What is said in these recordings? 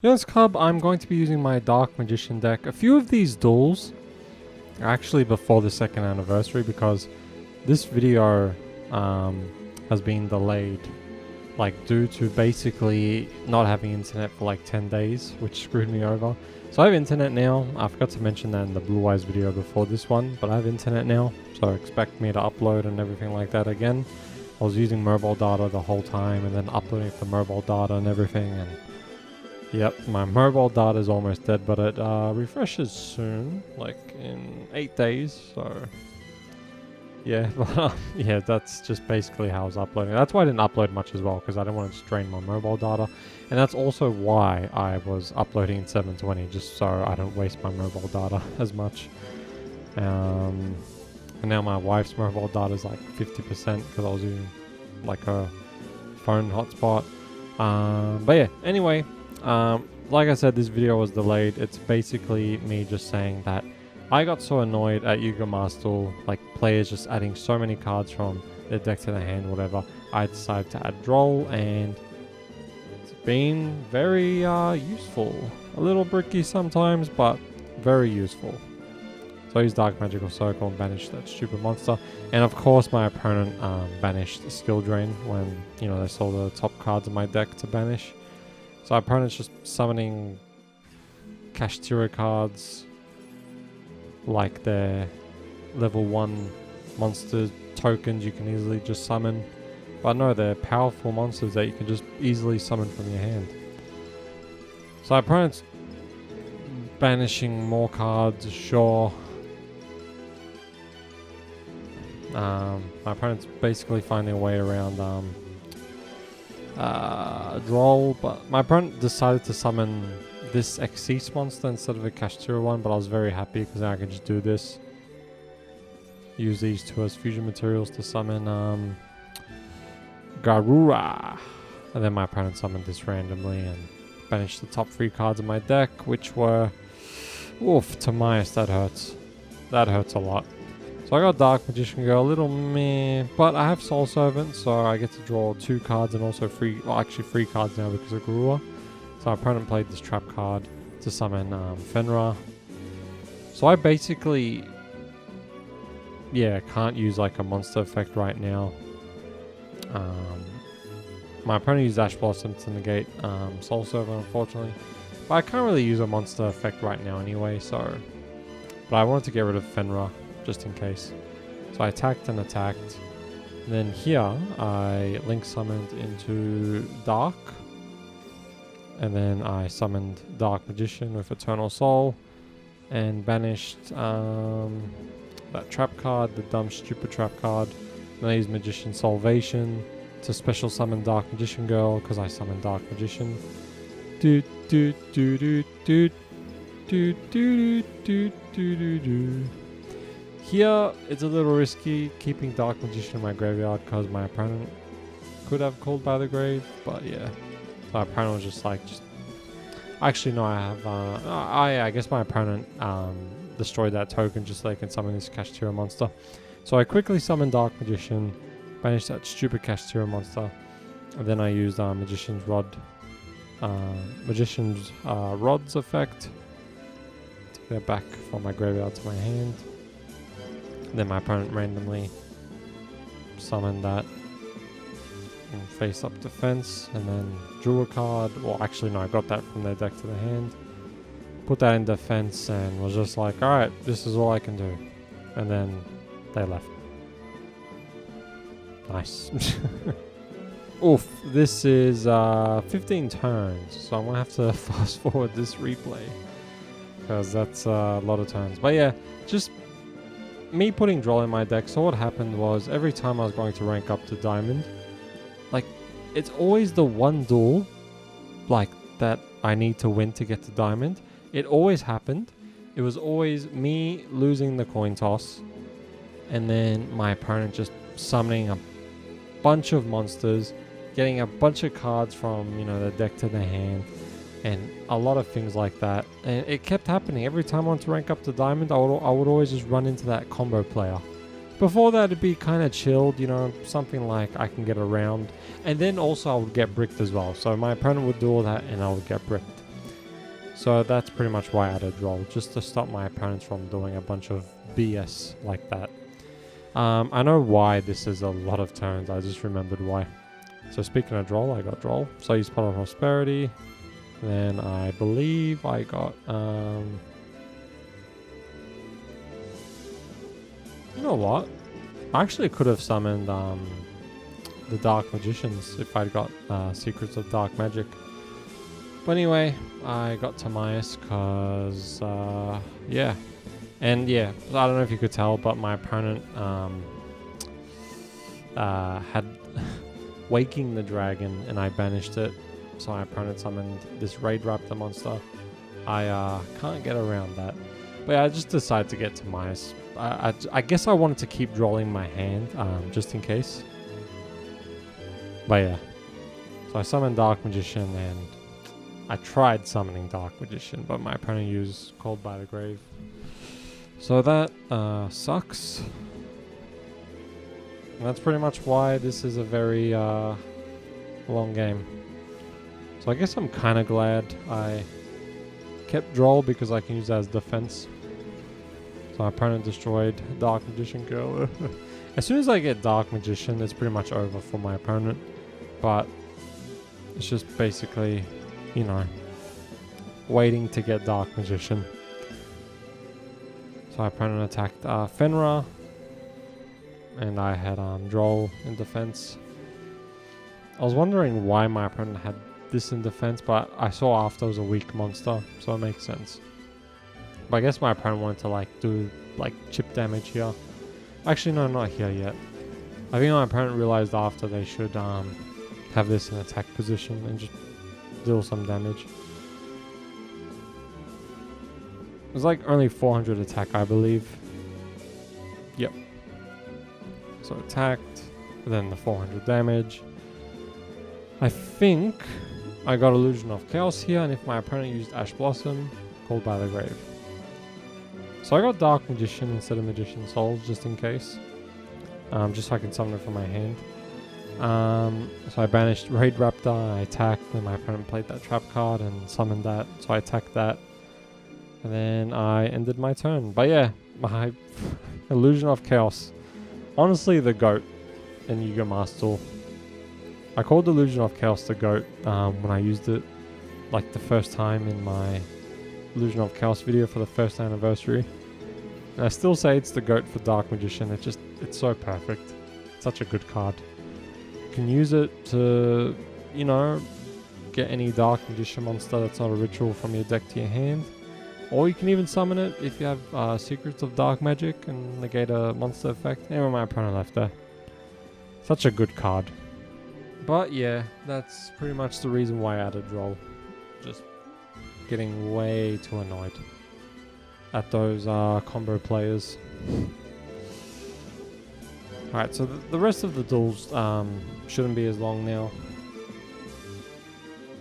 In this cub, I'm going to be using my Dark Magician deck. A few of these duels are actually before the second anniversary because this video has been delayed, due to basically not having internet for 10 days, which screwed me over. So I have internet now. I forgot to mention that in the Blue Eyes video before this one, but I have internet now, so expect me to upload and everything like that again. I was using mobile data the whole time and then uploading the mobile data and everything, and yep, my mobile data is almost dead, but it refreshes soon, in 8 days, so yeah, yeah, that's just basically how I was uploading. That's why I didn't upload much as well, because I didn't want to strain my mobile data, and that's also why I was uploading in 720, just so I don't waste my mobile data as much. And now my wife's mobile data is 50% because I was using a phone hotspot. But yeah, anyway. Like I said, this video was delayed. It's basically me just saying that I got so annoyed at Yu-Gi-Oh! Master, players just adding so many cards from their deck to their hand, whatever. I decided to add Duel, and it's been very useful. A little bricky sometimes, but very useful. So I used Dark Magical Circle and banished that stupid monster. And of course my opponent banished Skill Drain when, they saw the top cards in my deck to banish. So our opponent's just summoning Kashtira cards like their level 1 monster tokens you can easily just summon. But no, they're powerful monsters that you can just easily summon from your hand. So our opponent's banishing more cards, sure. My opponent's basically finding a way around Droll, but my opponent decided to summon this Xyz monster instead of a Kashtira one, but I was very happy because now I can just do this. Use these two as fusion materials to summon Garura. And then my opponent summoned this randomly and banished the top 3 cards of my deck, which were... Oof, Timaeus, that hurts. That hurts a lot. So I got Dark Magician Girl, a little meh, but I have Soul Servant, so I get to draw 2 cards and also 3 cards now because of Garura. So my opponent played this trap card to summon Fenrir. So I basically, can't use a monster effect right now. My opponent used Ash Blossom to negate Soul Servant, unfortunately. But I can't really use a monster effect right now anyway, so... But I wanted to get rid of Fenrir, just in case. So I attacked and attacked. And then here, I Link summoned into Dark. And then I summoned Dark Magician with Eternal Soul. And banished that trap card, the dumb stupid trap card. Then I used Magician Salvation to special summon Dark Magician Girl, because I summoned Dark Magician. Do do do do do do do do do do do. Here, it's a little risky keeping Dark Magician in my graveyard because my opponent could have called by the grave, but yeah. So my opponent was just actually no, I have I guess my opponent destroyed that token just so they can summon this Kashtira monster. So I quickly summoned Dark Magician, banished that stupid Kashtira monster, and then I used Magician's Rod's effect to get back from my graveyard to my hand. Then my opponent randomly summoned that and face up defense, and then drew a card. Well, actually no, I got that from their deck to the hand. Put that in defense and was just like, alright, this is all I can do. And then they left. Nice. Oof, this is 15 turns, so I'm gonna have to fast forward this replay because that's a lot of turns. But yeah, just me putting Droll in my deck. So what happened was every time I was going to rank up to Diamond, it's always the one duel that I need to win to get to Diamond. It always happened. It was always me losing the coin toss and then my opponent just summoning a bunch of monsters, getting a bunch of cards from the deck to the hand, and a lot of things like that. And it kept happening every time I wanted to rank up to Diamond. I would always just run into that combo player. Before that, it'd be kind of chilled, something like I can get around, and then also I would get bricked as well. So my opponent would do all that and I would get bricked. So that's pretty much why I added Droll, just to stop my opponents from doing a bunch of BS like that. I know why this is a lot of turns, I just remembered why. So speaking of Droll, I got Droll. So I used Pot of Prosperity. Then I believe I got, you know what? I actually could have summoned the Dark Magicians if I'd got Secrets of Dark Magic. But anyway, I got Timaeus because, yeah. And yeah, I don't know if you could tell, but my opponent had Waking the Dragon and I banished it. So my opponent summoned this Raid Raptor monster. I can't get around that. But yeah, I just decided to get Timaeus. I guess I wanted to keep drawing my hand, just in case. But yeah. So I summoned Dark Magician and I tried summoning Dark Magician, but my opponent used Called by the Grave. So that sucks. And that's pretty much why this is a very long game. So I guess I'm kind of glad I kept Droll because I can use that as defense. So my opponent destroyed Dark Magician Girl. As soon as I get Dark Magician, it's pretty much over for my opponent. But it's just basically, you know, waiting to get Dark Magician. So my opponent attacked Fenrir. And I had Droll in defense. I was wondering why my opponent had this in defense, but I saw after it was a weak monster, so it makes sense. But I guess my opponent wanted to like do like chip damage here. Actually, no, not here yet. I think my opponent realized after they should have this in attack position and just deal some damage. It was like only 400 attack, I believe. Yep. So attacked, and then the 400 damage. I think I got Illusion of Chaos here, and if my opponent used Ash Blossom, Called by the Grave. So I got Dark Magician instead of Magician Souls, just in case. Just so I can summon it from my hand. So I banished Raid Raptor, I attacked, and my opponent played that trap card and summoned that, so I attacked that. And then I ended my turn. But yeah, my Illusion of Chaos. Honestly, the GOAT in Yu-Gi-Oh! Master Duel. I called Illusion of Chaos the GOAT when I used it like the first time in my Illusion of Chaos video for the first anniversary. And I still say it's the GOAT for Dark Magician. It's so perfect. Such a good card. You can use it to, you know, get any Dark Magician monster that's not a ritual from your deck to your hand. Or you can even summon it if you have Secrets of Dark Magic and negate a monster effect. Anyway, my opponent left there. Such a good card. But yeah, that's pretty much the reason why I added Droll. Just getting way too annoyed at those combo players. Alright, so the rest of the duels shouldn't be as long now.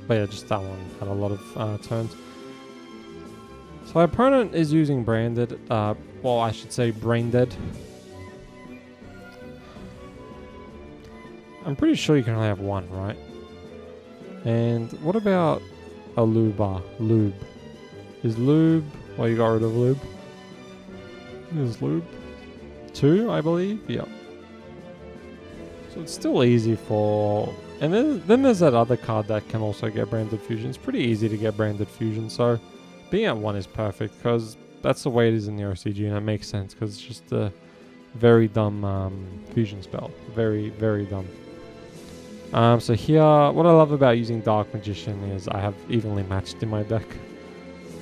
But yeah, just that one had a lot of turns. So my opponent is using Branded, well I should say Brain Dead. I'm pretty sure you can only have one, right? And what about a Lube? Is Lube, well you got rid of Lube. Is Lube 2, I believe? Yep. So it's still easy for... And then there's that other card that can also get Branded Fusion. It's pretty easy to get Branded Fusion, so being at 1 is perfect because that's the way it is in the OCG, and it makes sense because it's just a very dumb fusion spell. Very, very dumb. So here, what I love about using Dark Magician is I have evenly matched in my deck.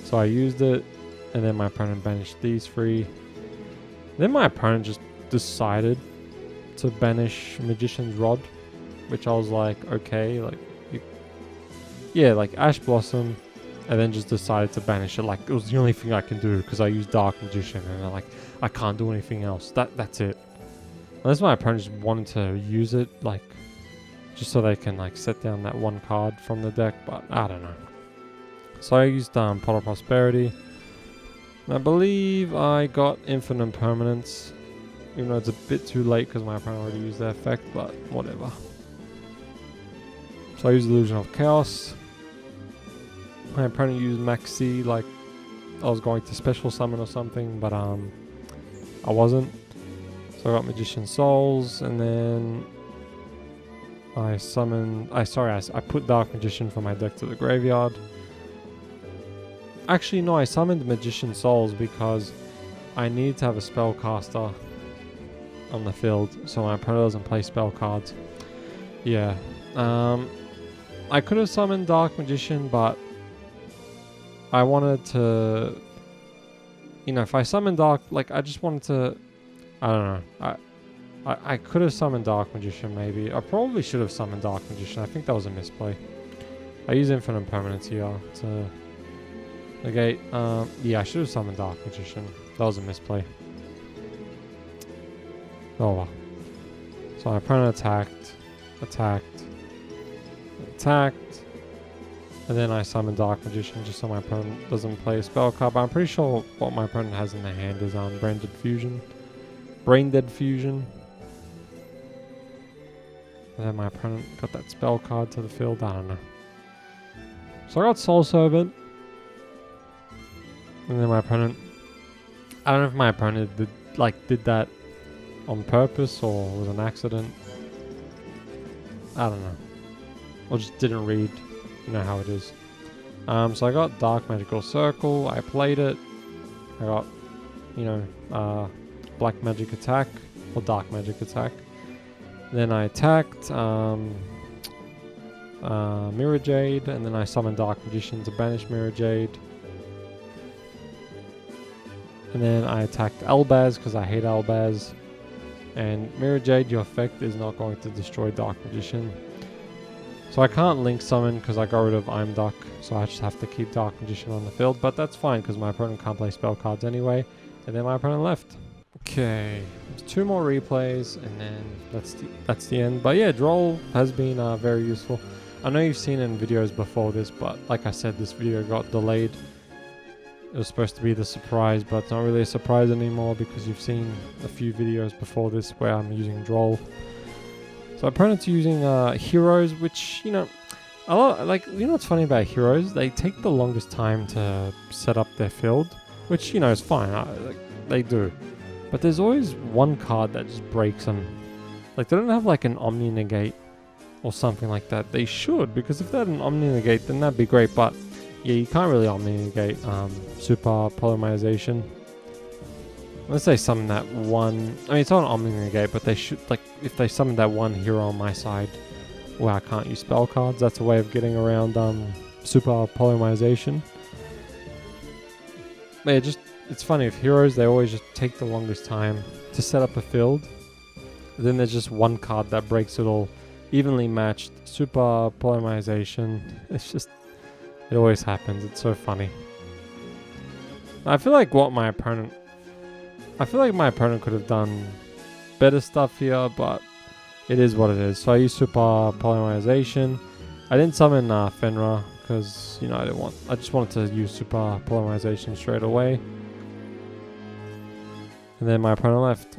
So I used it, and then my opponent banished these 3. Then my opponent just decided to banish Magician's Rod, which I was like, okay, like, yeah, like Ash Blossom, and then just decided to banish it. Like, it was the only thing I can do because I used Dark Magician, and I can't do anything else. That's it. Unless my opponent just wanted to use it, like, just so they can like set down that one card from the deck, but I don't know. So I used Pot of Prosperity. And I believe I got Infinite Permanence, even though it's a bit too late because my opponent already used that effect, but whatever. So I used Illusion of Chaos. My opponent used Maxi like I was going to special summon or something, but I wasn't. So I got Magician Souls, and then I summoned... I put Dark Magician from my deck to the graveyard. Actually, no, I summoned Magician Souls because I needed to have a spellcaster on the field, so my opponent doesn't play spell cards. Yeah. I could have summoned Dark Magician, but I wanted to... You know, if I summoned Dark... Like, I just wanted to... I don't know. I could have summoned Dark Magician, maybe. I probably should have summoned Dark Magician. I think that was a misplay. I use Infinite Permanence here to negate. Yeah, I should have summoned Dark Magician. That was a misplay. Oh well. So my opponent attacked, and then I summoned Dark Magician just so my opponent doesn't play a spell card. But I'm pretty sure what my opponent has in their hand is Brain Dead Fusion. And then my opponent got that spell card to the field. I don't know. So I got Soul Servant. And then my opponent... I don't know if my opponent did that on purpose or was an accident. I don't know. Or just didn't read. You know how it is. So I got Dark Magical Circle. I played it. I got, Black Magic Attack. Or Dark Magic Attack. Then I attacked Mirror Jade. And then I summoned Dark Magician to banish Mirror Jade. And then I attacked Elbaz because I hate Elbaz. And Mirror Jade, your effect is not going to destroy Dark Magician. So I can't Link Summon because I got rid of I'm Duck. So I just have to keep Dark Magician on the field. But that's fine because my opponent can't play spell cards anyway. And then my opponent left. Okay, there's 2 more replays and then that's the end. But yeah, Duel has been very useful. I know you've seen it in videos before this, but like I said, this video got delayed. It was supposed to be the surprise, but it's not really a surprise anymore because you've seen a few videos before this where I'm using Duel. So opponents using heroes, which, what's funny about heroes? They take the longest time to set up their field, which, is fine. They do. But there's always one card that just breaks them. Like, they don't have like an Omni Negate or something like that. They should, because if they had an Omni Negate, then that'd be great. But yeah, you can't really Omni Negate Super Polymerization. Unless they summon that one... I mean, it's not an Omni Negate, but they should... Like, if they summon that one hero on my side where I can't use spell cards, that's a way of getting around Super Polymerization. But yeah, just... It's funny, with heroes, they always just take the longest time to set up a field. Then there's just one card that breaks it all. Evenly matched. Super Polymerization. It's just... It always happens. It's so funny. I feel like my opponent could have done better stuff here, but it is what it is. So I used Super Polymerization. I didn't summon Fenrir because, I just wanted to use Super Polymerization straight away. And then my opponent left.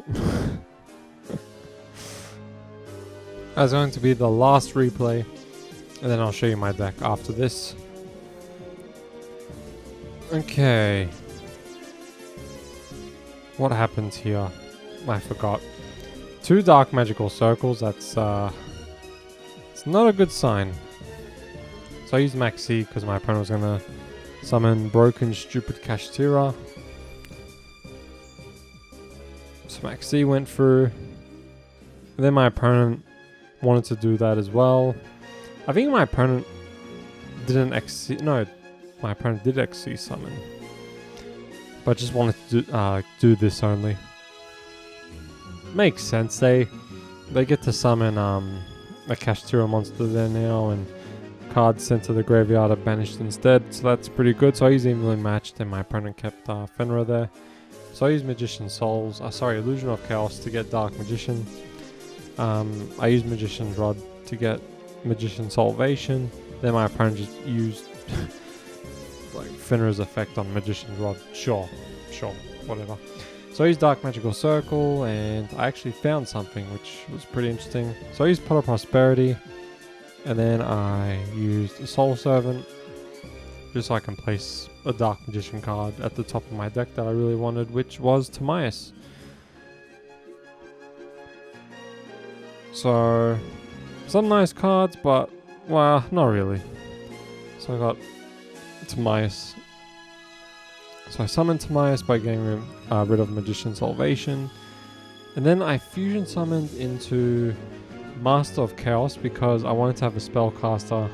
That's going to be the last replay. And then I'll show you my deck after this. Okay. What happens here? I forgot. 2 Dark Magical Circles. That's it's not a good sign. So I used Maxi because my opponent was gonna summon Broken Stupid Kashtira. So Maxi went through. And then my opponent wanted to do that as well. I think my opponent didn't XC. No, my opponent did XC summon. But just wanted to do this only. Makes sense. They get to summon a Kashtira monster there now, and cards sent to the graveyard are banished instead. So that's pretty good. So I used evenly matched, and my opponent kept Fenrir there. So I used Magician Souls. Illusion of Chaos to get Dark Magician. I used Magician's Rod to get Magician Salvation. Then my opponent just used like Fenrir's effect on Magician's Rod. Sure, whatever. So I used Dark Magical Circle, and I actually found something which was pretty interesting. So I used Pot of Prosperity, and then I used Soul Servant, just so I can place a Dark Magician card at the top of my deck that I really wanted, which was Timaeus. So, some nice cards, but, well, not really. So I got Timaeus. So I summoned Timaeus by getting rid of Magician Salvation. And then I fusion summoned into Master of Chaos because I wanted to have a spellcaster.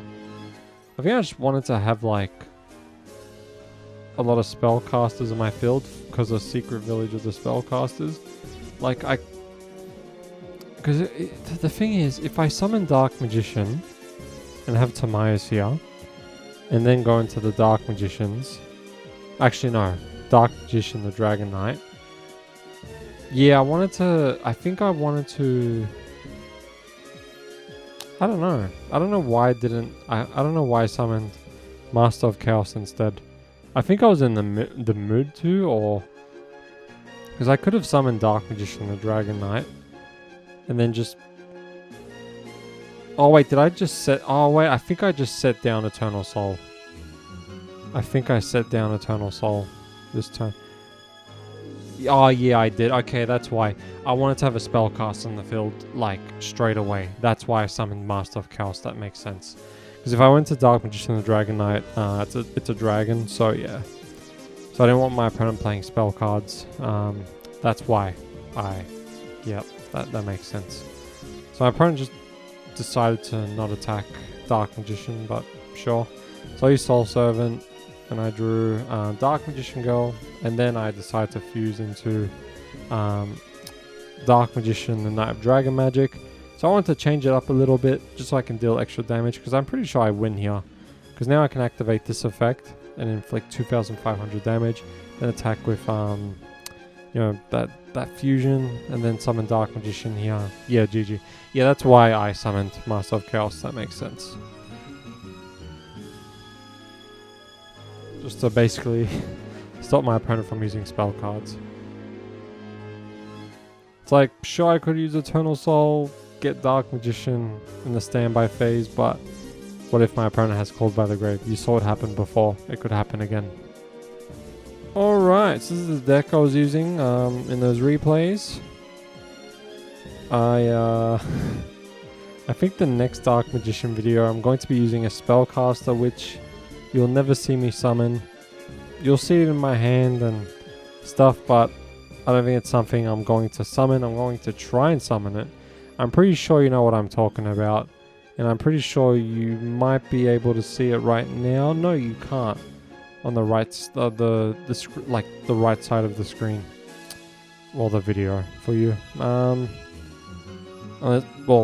I think I just wanted to have like a lot of spellcasters in my field because of Secret Village of the Spellcasters. Like because the thing is, if I summon Dark Magician and have Timaeus here, and then go into the Dark Magicians, actually no, Dark Magician, the Dragon Knight. Yeah, I think I wanted to, I don't know. I don't know why I didn't, I don't know why I summoned Master of Chaos instead. I think I was in the mood to, or, because I could have summoned Dark Magician, the Dragon Knight, and then just, oh wait, did I just set, oh wait, I think I just set down Eternal Soul. I think I set down Eternal Soul this turn. Oh yeah, I did. Okay, that's why. I wanted to have a spellcast in the field, like, straight away. That's why I summoned Master of Chaos. That makes sense. Because if I went to Dark Magician the Dragon Knight, it's a dragon, so yeah. So I didn't want my opponent playing spell cards. That's why yep, that makes sense. So my opponent just decided to not attack Dark Magician, but sure. So I used Soul Servant, and I drew Dark Magician Girl, and then I decided to fuse into Dark Magician, the Knight of Dragon Magic. So I want to change it up a little bit, just so I can deal extra damage, because I'm pretty sure I win here. Because now I can activate this effect and inflict 2,500 damage, then attack with, you know, that fusion, and then summon Dark Magician here. Yeah, GG. Yeah, that's why I summoned Master of Chaos. That makes sense. Just to basically stop my opponent from using spell cards. It's like, sure, I could use Eternal Soul, get Dark Magician in the standby phase, but what if my opponent has Called by the Grave? You saw it happen before. It could happen again. Alright, so this is the deck I was using in those replays. I think the next Dark Magician video I'm going to be using a spellcaster, which you'll never see me summon. You'll see it in my hand and stuff, but I don't think it's something I'm going to summon. I'm going to try and summon it. I'm pretty sure you know what I'm talking about, and I'm pretty sure you might be able to see it right now. No, you can't. On the right, the right side of the screen. Well, the video for you. Well,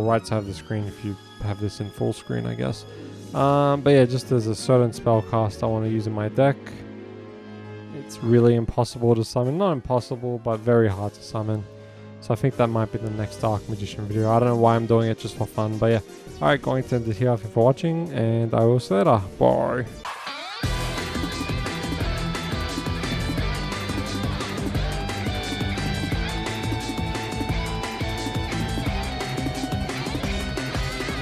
right side of the screen if you have this in full screen, I guess. But yeah, just as a certain spellcast I want to use in my deck. It's really impossible to summon. Not impossible, but very hard to summon. So I think that might be the next Dark Magician video. I don't know why I'm doing it, just for fun. But yeah, alright, going to end it here. Thank you for watching, and I will see you later. Bye.